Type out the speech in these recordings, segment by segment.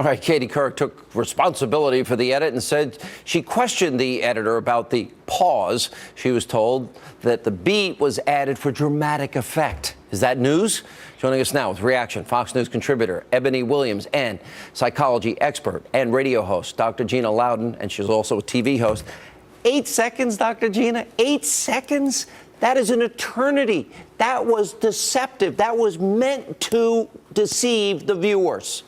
All right, Katie Couric took responsibility for the edit and said she questioned the editor about the pause. She was told that the beat was added for dramatic effect. Is that news? Joining us now with reaction, Fox News contributor Eboni Williams and psychology expert and radio host Dr. Gina Loudon, and she's also a TV host. 8 seconds, Dr. Gina, 8 seconds? That is an eternity. That was deceptive. That was meant to deceive the viewers.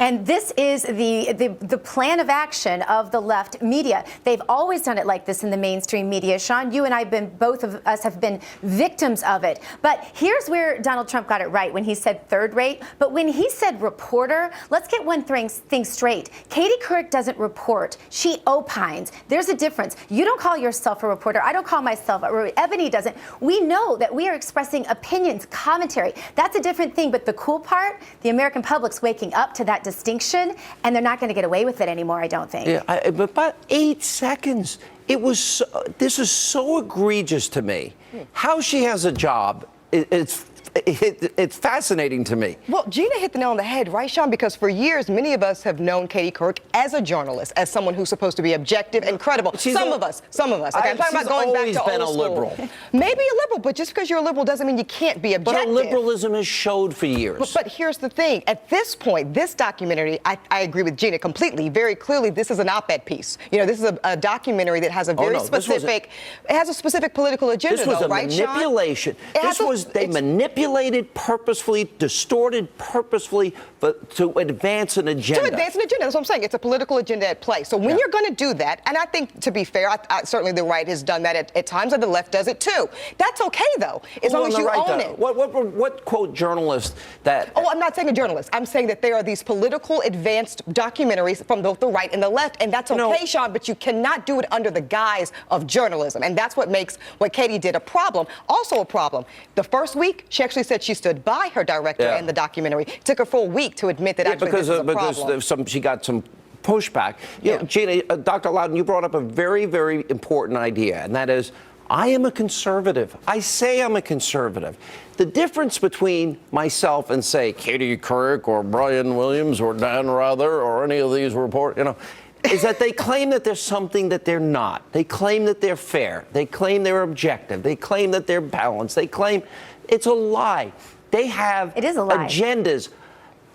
And this is the plan of action of the left media. They've always done it like this in the mainstream media. Sean, you and I both of us have been victims of it. But here's where Donald Trump got it right when he said third rate. But when he said reporter, let's get one thing straight. Katie Couric doesn't report. She opines. There's a difference. You don't call yourself a reporter. I don't call myself a reporter. Eboni doesn't. We know that we are expressing opinions, commentary. That's a different thing. But the cool part, the American public's waking up to that distinction, and they're not going to get away with it anymore, I don't think. Yeah, but about 8 seconds. It was. This is so egregious to me. How she has a job, it's fascinating to me. Well, Gina hit the nail on the head, right, Sean? Because for years, many of us have known Katie Couric as a journalist, as someone who's supposed to be objective and credible. Some of us. Okay, I'm talking about going back to old school. She's always been a liberal. Maybe a liberal, but just because you're a liberal doesn't mean you can't be objective. But liberalism has showed for years. But here's the thing. At this point, this documentary, I agree with Gina completely. Very clearly, this is an op-ed piece. You know, this is a documentary that has a very specific, it has a specific political agenda, this was a right, manipulation. They manipulated purposefully, distorted purposefully, but to advance an agenda. To advance an agenda, that's what I'm saying. It's a political agenda at play. So when you're going to do that, and I think, to be fair, certainly the right has done that at times, and the left does it too. That's okay, though, as long as you own it. What quote journalist that... Oh, I'm not saying a journalist. I'm saying that there are these political advanced documentaries from both the right and the left, and that's okay, Sean, but you cannot do it under the guise of journalism, and that's what makes what Katie did a problem. Also a problem. The first week, she actually said she stood by her director in the documentary. It took her for a week to admit that actually this is a problem. Because she got some pushback. You know, Gina, Dr. Loudon, you brought up a very, very important idea, and that is, I am a conservative. I say I'm a conservative. The difference between myself and, say, Katie Couric or Brian Williams or Dan Rather or any of these reporters, is that they claim that there's something that they're not. They claim that they're fair. They claim they're objective. They claim that they're balanced. They claim it's a lie. They have agendas.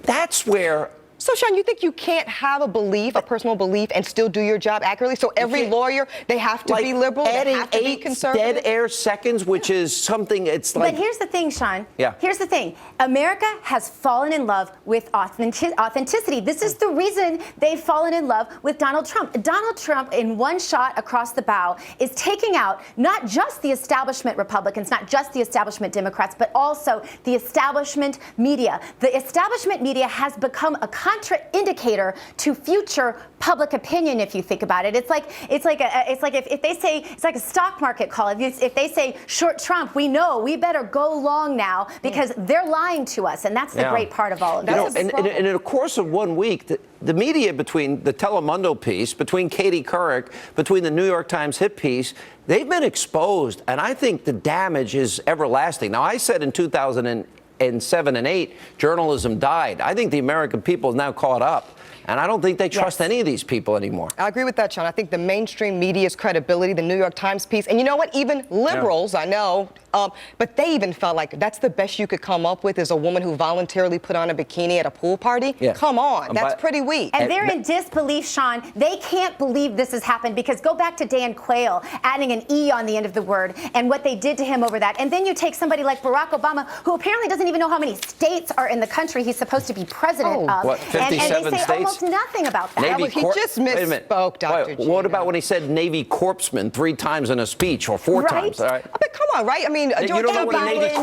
That's where... So, Sean, you think you can't have a belief, a personal belief, and still do your job accurately? So every lawyer, they have to be liberal, they have to be conservative? Dead air seconds, which is something, it's like... But here's the thing, Sean. Yeah. Here's the thing. America has fallen in love with authenticity. This is the reason they've fallen in love with Donald Trump. Donald Trump, in one shot across the bow, is taking out not just the establishment Republicans, not just the establishment Democrats, but also the establishment media. The establishment media has become a contraindicator to future public opinion. If you think about it, it's like if they say, it's like a stock market call. If they say short Trump, we know we better go long now because they're lying to us, and that's the great part of all of this. And in the course of 1 week, the media, between the Telemundo piece, between Katie Couric, between the New York Times hit piece, they've been exposed, and I think the damage is everlasting. Now, I said in 2007 and 2008, journalism died. I think the American people is now caught up. And I don't think they trust any of these people anymore. I agree with that, Sean. I think the mainstream media's credibility, the New York Times piece, and you know what? Even liberals, I know, but they even felt like that's the best you could come up with is a woman who voluntarily put on a bikini at a pool party. Come on, that's pretty weak. And they're in disbelief, Sean. They can't believe this has happened because go back to Dan Quayle adding an E on the end of the word and what they did to him over that. And then you take somebody like Barack Obama, who apparently doesn't even know how many states are in the country he's supposed to be president of. What, 57 and they say states? Almost nothing about that. He just misspoke, Dr. Gina. What about when he said Navy corpsman 3 times in a speech or 4 times? All right. But come on, right? I mean, you don't know what a Navy there's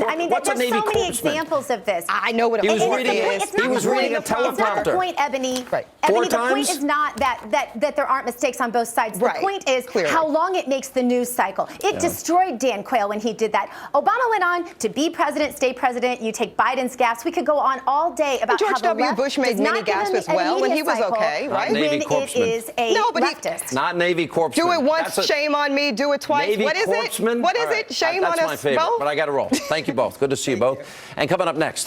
so many examples of this. I know what he was reading. He was reading a teleprompter. It's not the point, Eboni. Right. Eboni, the point is not that there aren't mistakes on both sides. The point is how long it makes the news cycle. It destroyed Dan Quayle when he did that. Obama went on to be president, stay president. You take Biden's gaffes. We could go on all day about George how the W. left Bush made many gaffes as well when he was okay, right? When it is a leftist. Not Navy corpsman. Do it once, shame on me. Do it twice. Navy what is corpsman? it? What is it? Shame on us both? That's my favorite, but I got to roll. Thank you both. Good to see you both. And coming up next.